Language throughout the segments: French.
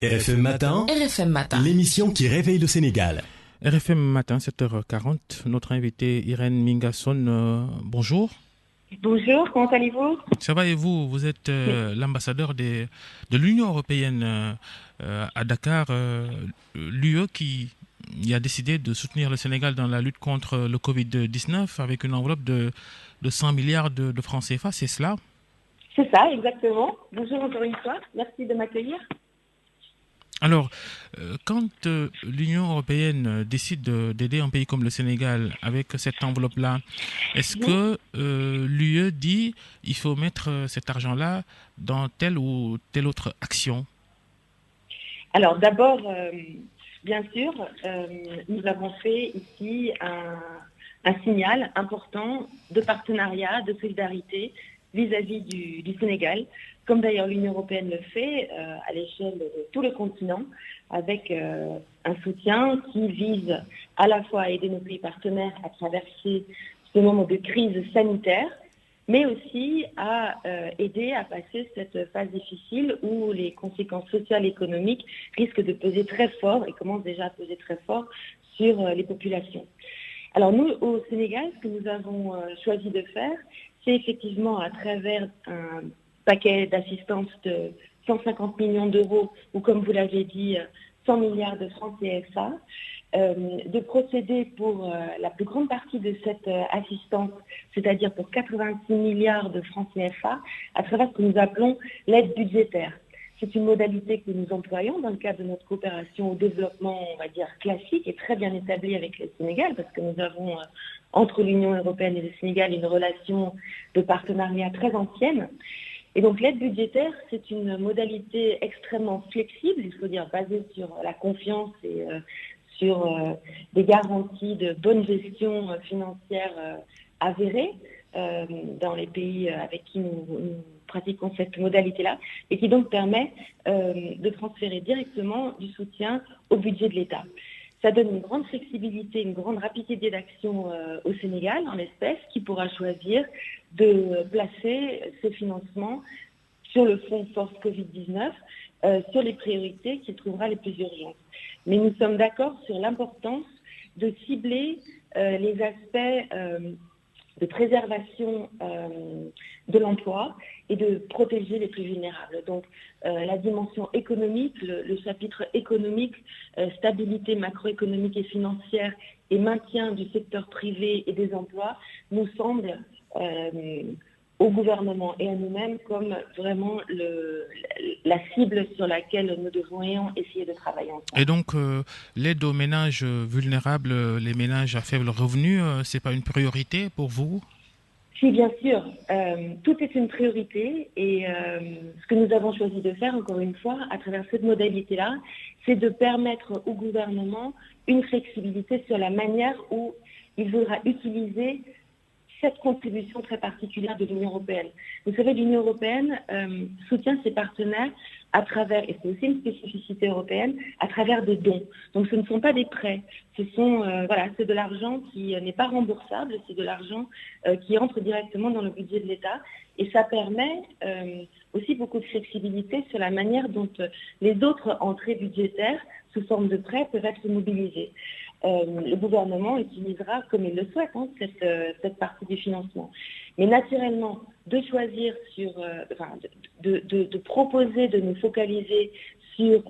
RFM Matin, RFM Matin. l'émission qui réveille le Sénégal. RFM Matin, 7h40. Notre invitée Irène Mingasson, bonjour. Bonjour, comment allez-vous? Ça va et vous? Vous êtes l'ambassadeur de l'Union européenne à Dakar, l'UE qui a décidé de soutenir le Sénégal dans la lutte contre le Covid-19 avec une enveloppe de 100 milliards de francs CFA, c'est cela? C'est ça, exactement. Bonjour encore une fois, merci de m'accueillir. Alors, quand l'Union européenne décide d'aider un pays comme le Sénégal avec cette enveloppe-là, est-ce que l'UE dit il faut mettre cet argent-là dans telle ou telle autre action? Alors d'abord, bien sûr, nous avons fait ici un signal important de partenariat, de solidarité vis-à-vis du Sénégal, comme d'ailleurs l'Union européenne le fait à l'échelle de tout le continent, avec un soutien qui vise à la fois à aider nos pays partenaires à traverser ce moment de crise sanitaire, mais aussi à aider à passer cette phase difficile où les conséquences sociales et économiques risquent de peser très fort et commencent déjà à peser très fort sur les populations. Alors nous, au Sénégal, ce que nous avons choisi de faire, c'est effectivement à travers un paquet d'assistance de 150 millions d'euros, ou comme vous l'avez dit, 100 milliards de francs CFA, de procéder pour la plus grande partie de cette assistance, c'est-à-dire pour 86 milliards de francs CFA, à travers ce que nous appelons l'aide budgétaire. C'est une modalité que nous employons dans le cadre de notre coopération au développement, on va dire, classique et très bien établie avec le Sénégal, parce que nous avons, entre l'Union européenne et le Sénégal, une relation de partenariat très ancienne. Et donc l'aide budgétaire, c'est une modalité extrêmement flexible, il faut dire basée sur la confiance et sur des garanties de bonne gestion financière avérées dans les pays avec qui nous pratiquons cette modalité-là, et qui donc permet de transférer directement du soutien au budget de l'État. Ça donne une grande flexibilité, une grande rapidité d'action au Sénégal, en espèces, qui pourra choisir de placer ce financement sur le fonds Force Covid-19, sur les priorités qu'il trouvera les plus urgentes. Mais nous sommes d'accord sur l'importance de cibler les aspects de préservation de l'emploi et de protéger les plus vulnérables. Donc la dimension économique, le chapitre économique, stabilité macroéconomique et financière et maintien du secteur privé et des emplois nous semble au gouvernement et à nous-mêmes comme vraiment la cible sur laquelle nous devrions essayer de travailler ensemble. Et donc, l'aide aux ménages vulnérables, les ménages à faible revenu, c'est pas une priorité pour vous? Si, bien sûr, tout est une priorité et ce que nous avons choisi de faire, encore une fois, à travers cette modalité-là, c'est de permettre au gouvernement une flexibilité sur la manière où il voudra utiliser cette contribution très particulière de l'Union européenne. Vous savez, l'Union européenne soutient ses partenaires à travers, et c'est aussi une spécificité européenne, à travers des dons. Donc ce ne sont pas des prêts, c'est de l'argent qui n'est pas remboursable, c'est de l'argent qui entre directement dans le budget de l'État, et ça permet aussi beaucoup de flexibilité sur la manière dont les autres entrées budgétaires sous forme de prêts peuvent être mobilisées. Le gouvernement utilisera, comme il le souhaite, cette partie du financement. Mais naturellement, de choisir de proposer de nous focaliser sur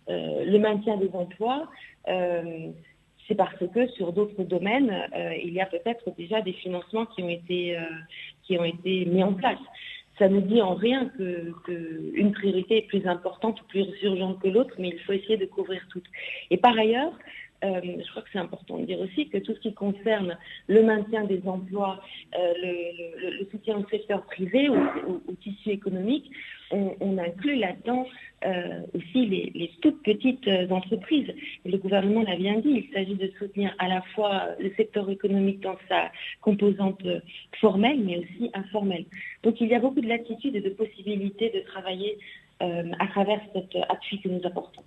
le maintien des emplois, c'est parce que sur d'autres domaines, il y a peut-être déjà des financements qui ont été mis en place. Ça ne dit en rien qu'une priorité est plus importante ou plus urgente que l'autre, mais il faut essayer de couvrir toutes. Et par ailleurs, je crois que c'est important de dire aussi que tout ce qui concerne le maintien des emplois, le soutien au secteur privé, au tissu économique, on inclut là-dedans aussi les toutes petites entreprises. Et le gouvernement l'a bien dit, il s'agit de soutenir à la fois le secteur économique dans sa composante formelle, mais aussi informelle. Donc il y a beaucoup de latitude et de possibilités de travailler à travers cet appui que nous apportons.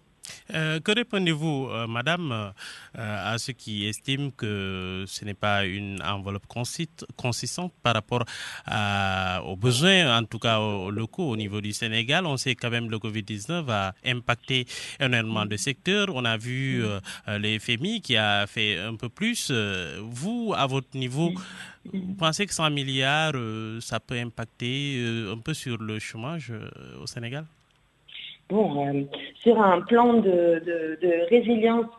Que répondez-vous, madame, à ceux qui estiment que ce n'est pas une enveloppe consistante par rapport aux besoins, en tout cas aux locaux au niveau du Sénégal? On sait quand même que le Covid-19 a impacté énormément de secteurs. On a vu les FMI qui a fait un peu plus. Vous, à votre niveau, vous pensez que 100 milliards, ça peut impacter un peu sur le chômage au Sénégal? Bon, sur un plan de résilience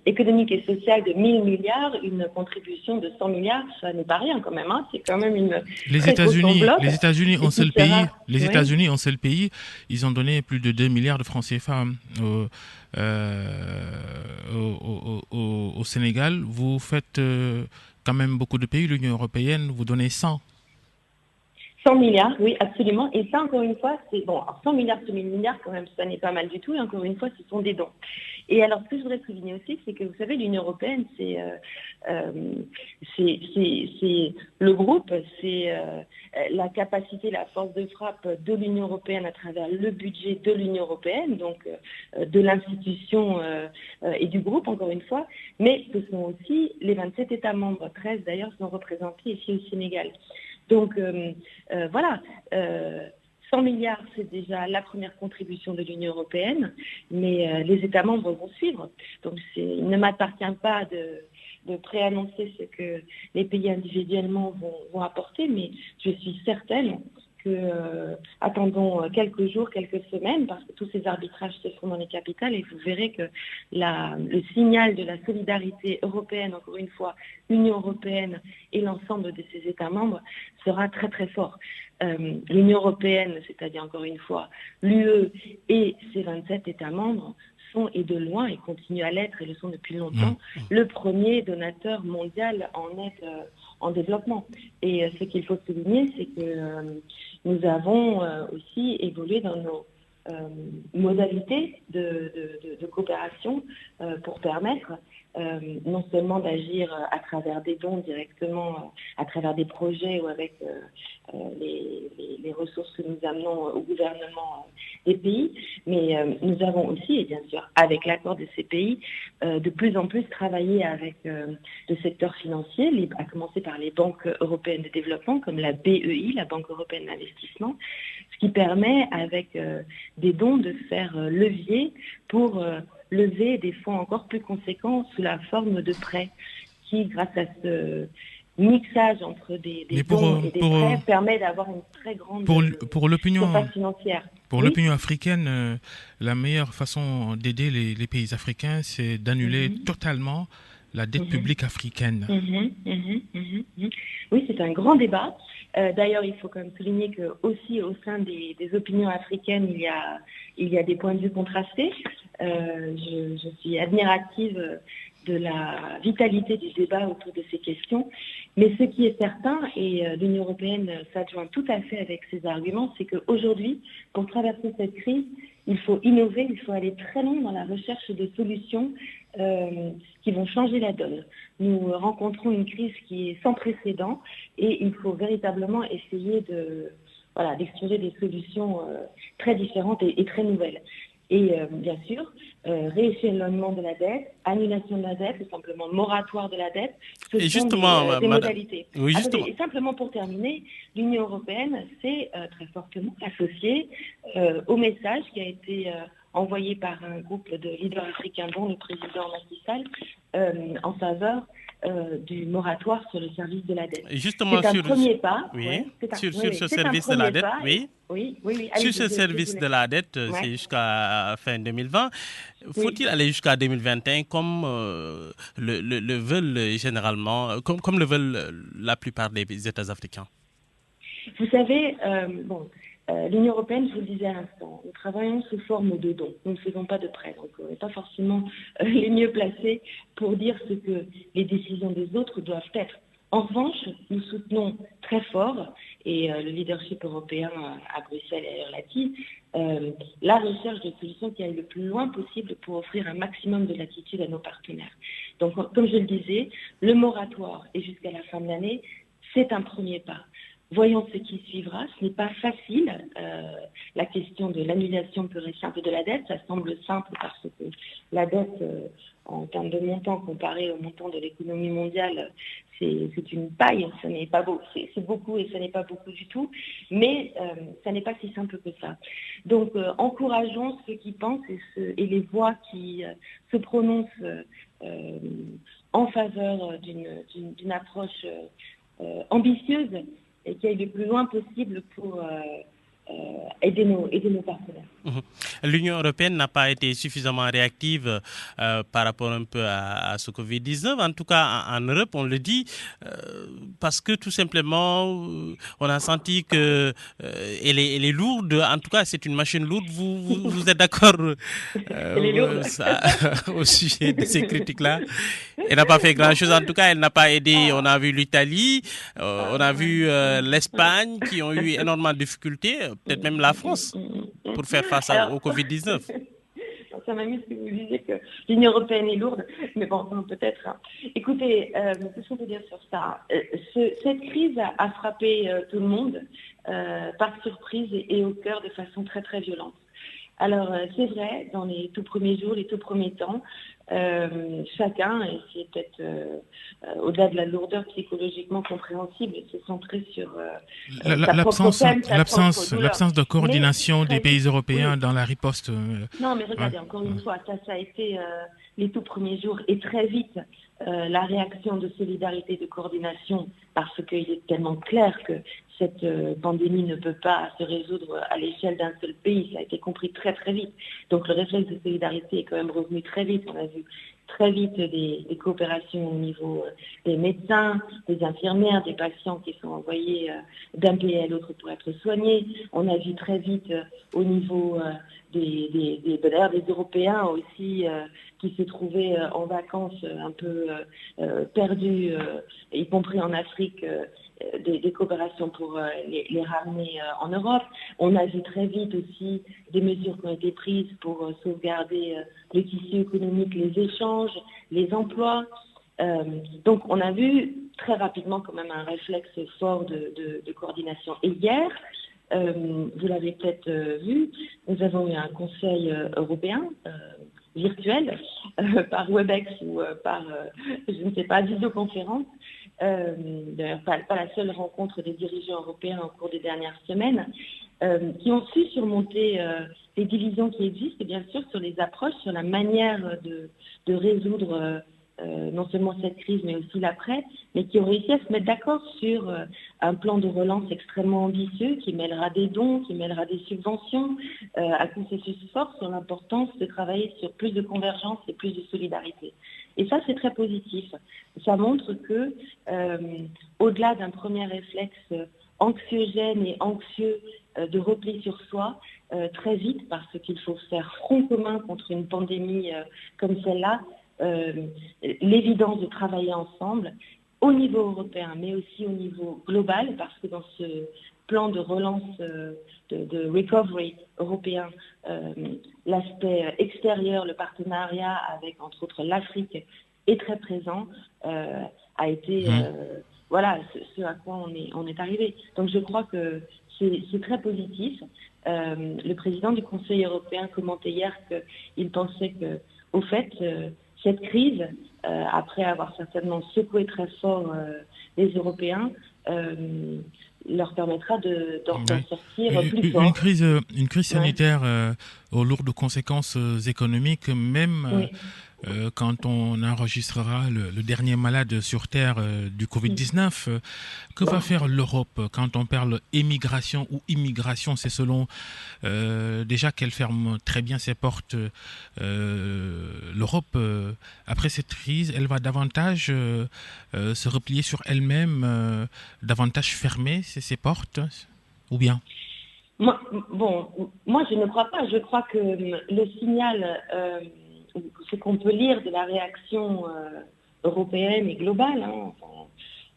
économique et sociale de 1000 milliards, une contribution de 100 milliards, ça n'est pas rien quand même. Hein. C'est quand même une très grosse enveloppe. Les États-Unis, un seul pays. Les États-Unis, un seul pays, ils ont donné plus de 2 milliards de francs CFA au Sénégal. Vous faites quand même beaucoup de pays. L'Union européenne, vous donnez 100. 100 milliards, oui, absolument. Et ça, encore une fois, c'est bon. Alors 100 milliards sur 1000 milliards, quand même, ça n'est pas mal du tout. Et encore une fois, ce sont des dons. Et alors, ce que je voudrais souligner aussi, c'est que vous savez, l'Union européenne, c'est le groupe, c'est la capacité, la force de frappe de l'Union européenne à travers le budget de l'Union européenne, donc de l'institution et du groupe, encore une fois. Mais ce sont aussi les 27 États membres, 13 d'ailleurs, sont représentés ici au Sénégal. Donc voilà, 100 milliards, c'est déjà la première contribution de l'Union européenne, mais les États membres vont suivre. Donc il ne m'appartient pas de préannoncer ce que les pays individuellement vont apporter, mais je suis certaine que attendons quelques jours, quelques semaines, parce que tous ces arbitrages se font dans les capitales et vous verrez que le signal de la solidarité européenne, encore une fois, Union européenne et l'ensemble de ses États membres sera très très fort. L'Union européenne, c'est-à-dire encore une fois l'UE et ses 27 États membres, sont et de loin, et continuent à l'être, et le sont depuis longtemps, le premier donateur mondial en aide en développement. Et ce qu'il faut souligner, c'est que nous avons aussi évolué dans nos modalités de coopération pour permettre non seulement d'agir à travers des dons directement, à travers des projets ou avec les ressources que nous amenons au gouvernement des pays, mais nous avons aussi, et bien sûr avec l'accord de ces pays, de plus en plus travaillé avec le secteur financier, à commencer par les banques européennes de développement comme la BEI, la Banque européenne d'investissement, ce qui permet avec des dons de faire levier pour lever des fonds encore plus conséquents sous la forme de prêts qui, grâce à ce mixage entre des dons et des prêts, permet d'avoir une très grande surface financière. Pour l'opinion africaine, la meilleure façon d'aider les pays africains, c'est d'annuler totalement la dette publique africaine. Oui, c'est un grand débat. D'ailleurs, il faut quand même souligner que aussi au sein des opinions africaines, il y a des points de vue contrastés. Je suis admirative de la vitalité du débat autour de ces questions. Mais ce qui est certain, et l'Union européenne s'adjoint tout à fait avec ces arguments, c'est qu'aujourd'hui, pour traverser cette crise, il faut innover, il faut aller très loin dans la recherche de solutions qui vont changer la donne. Nous rencontrons une crise qui est sans précédent et il faut véritablement essayer d'explorer des solutions très différentes et très nouvelles. Et bien sûr, rééchelonnement de la dette, annulation de la dette, ou simplement moratoire de la dette, ce sont des modalités. Oui, justement. Et simplement pour terminer, l'Union européenne s'est très fortement associée au message qui a été envoyé par un groupe de leaders africains, dont le président Macky Sall, en faveur du moratoire sur le service de la dette. Justement, c'est un premier pas. Oui, sur ce service de la dette, oui. Oui. Sur ce service de la dette, c'est jusqu'à fin 2020. Faut-il aller jusqu'à 2021 comme le veulent généralement, comme le veulent la plupart des États africains? Vous savez, l'Union européenne, je vous le disais à l'instant, nous travaillons sous forme de dons. Nous ne faisons pas de prêts, donc on n'est pas forcément les mieux placés pour dire ce que les décisions des autres doivent être. En revanche, nous soutenons très fort, et le leadership européen à Bruxelles et ailleurs l'a dit, la recherche de solutions qui aillent le plus loin possible pour offrir un maximum de latitude à nos partenaires. Donc, comme je le disais, le moratoire et jusqu'à la fin de l'année, c'est un premier pas. Voyons ce qui suivra. Ce n'est pas facile. La question de l'annulation pure et simple de la dette, ça semble simple parce que la dette, en termes de montant comparé au montant de l'économie mondiale, c'est une paille. Ce n'est pas beau. C'est beaucoup et ce n'est pas beaucoup du tout. Mais ça n'est pas si simple que ça. Donc, encourageons ceux qui pensent et les voix qui se prononcent en faveur d'une approche ambitieuse et qui aille le plus loin possible pour aider nos partenaires. L'Union européenne n'a pas été suffisamment réactive par rapport un peu à ce Covid-19. En tout cas, en Europe, on le dit, parce que tout simplement, on a senti qu'elle est lourde. En tout cas, c'est une machine lourde. Vous êtes d'accord au sujet de ces critiques-là? Elle n'a pas fait grand-chose. En tout cas, elle n'a pas aidé. On a vu l'Italie, on a vu l'Espagne qui ont eu énormément de difficultés, peut-être même la France, pour faire face au Covid-19. Ça m'amuse que vous disiez que l'Union européenne est lourde, mais bon, peut-être. Hein. Écoutez, qu'est-ce qu'on peut dire sur ça? Cette crise a frappé tout le monde par surprise et au cœur de façon très très violente. Alors, c'est vrai, dans les tout premiers jours, les tout premiers temps, chacun, et c'est peut-être au-delà de la lourdeur psychologiquement compréhensible, s'est centré sur l'absence de coordination des pays européens dans la riposte. Non, mais regardez, encore une fois, ça a été les tout premiers jours et très vite la réaction de solidarité, de coordination, parce qu'il est tellement clair que cette pandémie ne peut pas se résoudre à l'échelle d'un seul pays. Ça a été compris très très vite. Donc le réflexe de solidarité est quand même revenu très vite. On a vu très vite des coopérations au niveau des médecins, des infirmières, des patients qui sont envoyés d'un pays à l'autre pour être soignés. On a vu très vite au niveau des Européens aussi qui se trouvaient en vacances un peu perdus, y compris en Afrique, des coopérations pour les ramener en Europe. On a vu très vite aussi des mesures qui ont été prises pour sauvegarder le tissu économique, les échanges, les emplois. Donc on a vu très rapidement quand même un réflexe fort de coordination. Et hier, vous l'avez peut-être vu, nous avons eu un Conseil européen virtuel par Webex ou par, je ne sais pas, visioconférence. D'ailleurs, pas la seule rencontre des dirigeants européens au cours des dernières semaines, qui ont su surmonter les divisions qui existent, et bien sûr sur les approches, sur la manière de résoudre non seulement cette crise, mais aussi l'après, mais qui ont réussi à se mettre d'accord sur un plan de relance extrêmement ambitieux qui mêlera des dons, qui mêlera des subventions, un consensus fort sur l'importance de travailler sur plus de convergence et plus de solidarité. Et ça, c'est très positif. Ça montre que, au-delà d'un premier réflexe anxiogène et anxieux de repli sur soi, très vite, parce qu'il faut faire front commun contre une pandémie comme celle-là, l'évidence de travailler ensemble au niveau européen, mais aussi au niveau global, parce que dans ce plan de relance de recovery européen, l'aspect extérieur, le partenariat avec entre autres l'Afrique est très présent, a été ce à quoi on est arrivé. Donc je crois que c'est très positif. Le président du Conseil européen commentait hier qu'il pensait que, au fait, cette crise, après avoir certainement secoué très fort les Européens, leur permettra d'en sortir plus fort. Une crise sanitaire aux lourdes conséquences économiques, même quand on enregistrera le dernier malade sur Terre du Covid-19. Que va faire l'Europe quand on parle émigration ou immigration? C'est selon déjà qu'elle ferme très bien ses portes. L'Europe, après cette crise, elle va davantage se replier sur elle-même, davantage fermer ses portes, ou bien? Moi, je ne crois pas. Je crois que le signal, ce qu'on peut lire de la réaction européenne et globale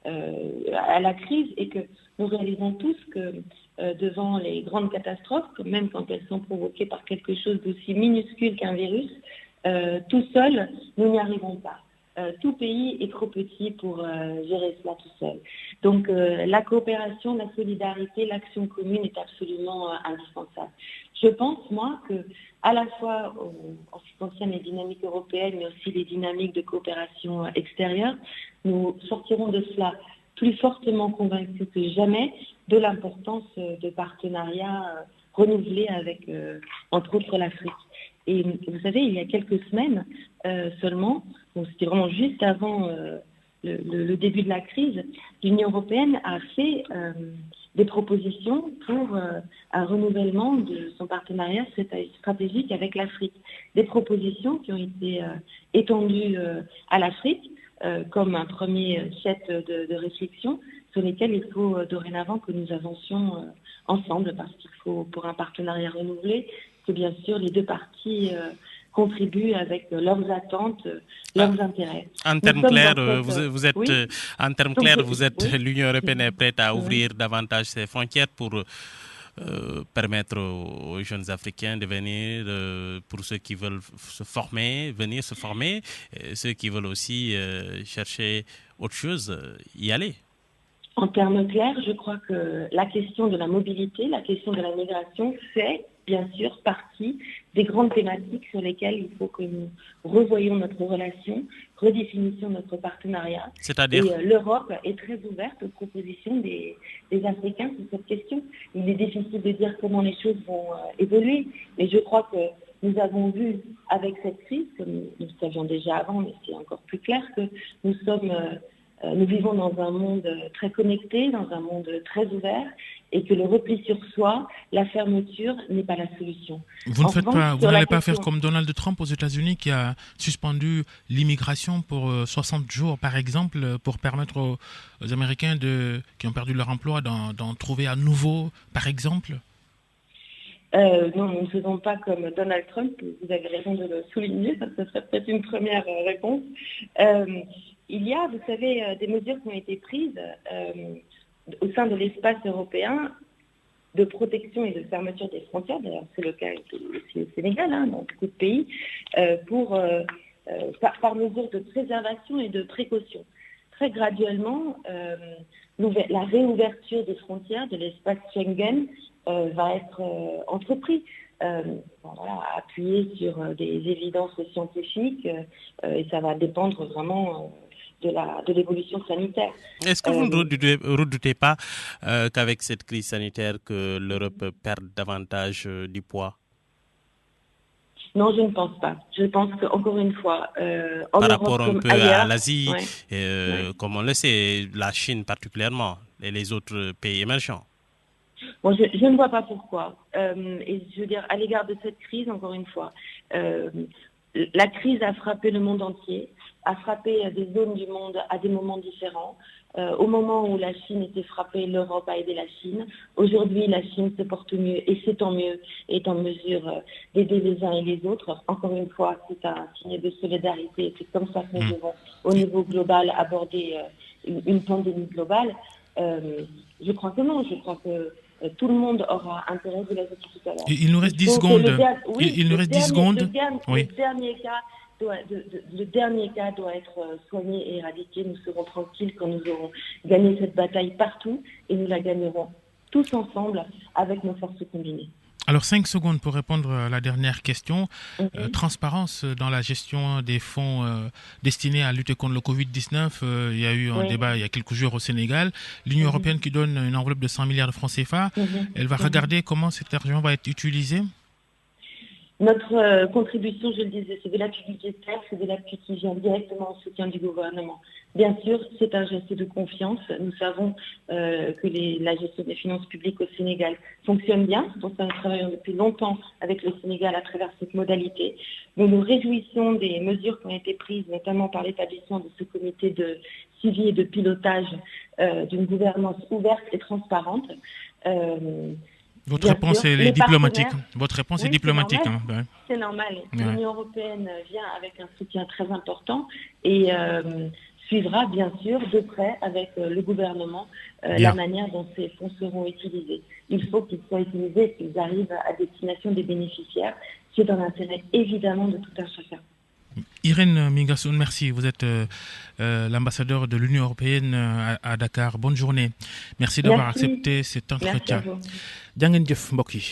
à la crise, est que nous réalisons tous que devant les grandes catastrophes, même quand elles sont provoquées par quelque chose d'aussi minuscule qu'un virus, tout seul, nous n'y arrivons pas. tout pays est trop petit pour gérer cela tout seul. Donc la coopération, la solidarité, l'action commune est absolument indispensable. Je pense, moi, que à la fois en ce qui concerne les dynamiques européennes, mais aussi les dynamiques de coopération extérieure, nous sortirons de cela plus fortement convaincus que jamais de l'importance de partenariats renouvelés avec, entre autres, l'Afrique. Et vous savez, il y a quelques semaines seulement, donc c'était vraiment juste avant le début de la crise, l'Union européenne a fait des propositions pour un renouvellement de son partenariat stratégique avec l'Afrique. Des propositions qui ont été étendues à l'Afrique comme un premier set de réflexion sur lesquelles il faut dorénavant que nous avancions ensemble, parce qu'il faut, pour un partenariat renouvelé, que bien sûr les deux parties contribuent avec leurs attentes, leurs intérêts. En termes clairs, vous êtes, oui. En termes Donc, clairs, vous êtes, oui. l'Union européenne est prête à ouvrir davantage ses frontières pour permettre aux jeunes Africains de venir, pour ceux qui veulent se former, venir se former, et ceux qui veulent aussi chercher autre chose, y aller. En termes clairs, je crois que la question de la mobilité, la question de la migration fait bien sûr partie des grandes thématiques sur lesquelles il faut que nous revoyions notre relation, redéfinissions notre partenariat. C'est-à-dire ? Et l'Europe est très ouverte aux propositions des Africains sur cette question. Il est difficile de dire comment les choses vont évoluer, mais je crois que nous avons vu avec cette crise, comme nous le savions déjà avant, mais c'est encore plus clair, que nous vivons dans un monde très connecté, dans un monde très ouvert, et que le repli sur soi, la fermeture n'est pas la solution. Vous n'allez pas faire comme Donald Trump aux États-Unis qui a suspendu l'immigration pour 60 jours, par exemple, pour permettre aux Américains qui ont perdu leur emploi d'en trouver à nouveau, par exemple? Non, nous ne faisons pas comme Donald Trump, vous avez raison de le souligner, ça serait peut-être une première réponse. Il y a, vous savez, des mesures qui ont été prises au sein de l'espace européen de protection et de fermeture des frontières, d'ailleurs c'est le cas aussi au Sénégal, dans beaucoup de pays, par mesure de préservation et de précaution. Très graduellement, la réouverture des frontières de l'espace Schengen va être entrepris. Appuyé sur des évidences scientifiques et ça va dépendre vraiment de l'évolution sanitaire. Est-ce que vous ne redoutez pas qu'avec cette crise sanitaire que l'Europe perde davantage du poids? Non, je ne pense pas. Je pense qu'encore une fois, par rapport un peu ailleurs, à l'Asie, comme on le sait, la Chine particulièrement, et les autres pays émergents. Bon, je ne vois pas pourquoi. Et je veux dire, à l'égard de cette crise, encore une fois, la crise a frappé le monde entier, a frappé des zones du monde à des moments différents. Au moment où la Chine était frappée, l'Europe a aidé la Chine. Aujourd'hui, la Chine se porte mieux et c'est tant mieux, est en mesure d'aider les uns et les autres. Encore une fois, c'est un signe de solidarité. C'est comme ça que nous devons, au niveau global, aborder une pandémie globale. Je crois que non. Je crois que tout le monde aura intérêt, vous l'avez dit tout à l'heure. Il nous reste 10 secondes. Il nous reste 10 secondes. Le dernier cas doit être soigné et éradiqué. Nous serons tranquilles quand nous aurons gagné cette bataille partout et nous la gagnerons tous ensemble avec nos forces combinées. Alors 5 secondes pour répondre à la dernière question. Transparence dans la gestion des fonds destinés à lutter contre le Covid-19. Il y a eu un débat il y a quelques jours au Sénégal. L'Union européenne qui donne une enveloppe de 100 milliards de francs CFA. Elle va regarder comment cet argent va être utilisé. Notre contribution, je le disais, c'est de l'appui budgétaire, c'est de l'appui qui vient directement au soutien du gouvernement. Bien sûr, c'est un geste de confiance. Nous savons que la gestion des finances publiques au Sénégal fonctionne bien. C'est pour ça que nous travaillons depuis longtemps avec le Sénégal à travers cette modalité. Nous nous réjouissons des mesures qui ont été prises, notamment par l'établissement de ce comité de suivi et de pilotage d'une gouvernance ouverte et transparente. Votre réponse est diplomatique. Votre réponse est diplomatique. C'est normal. L'Union européenne vient avec un soutien très important et suivra bien sûr de près avec le gouvernement la manière dont ces fonds seront utilisés. Il faut qu'ils soient utilisés, qu'ils arrivent à destination des bénéficiaires. C'est dans l'intérêt évidemment de tout un chacun. Irène Mingassoun, merci. Vous êtes l'ambassadeur de l'Union européenne à Dakar. Bonne journée. Merci d'avoir accepté cet entretien. Merci à vous. Jaa ngeen jëf mbokk yi.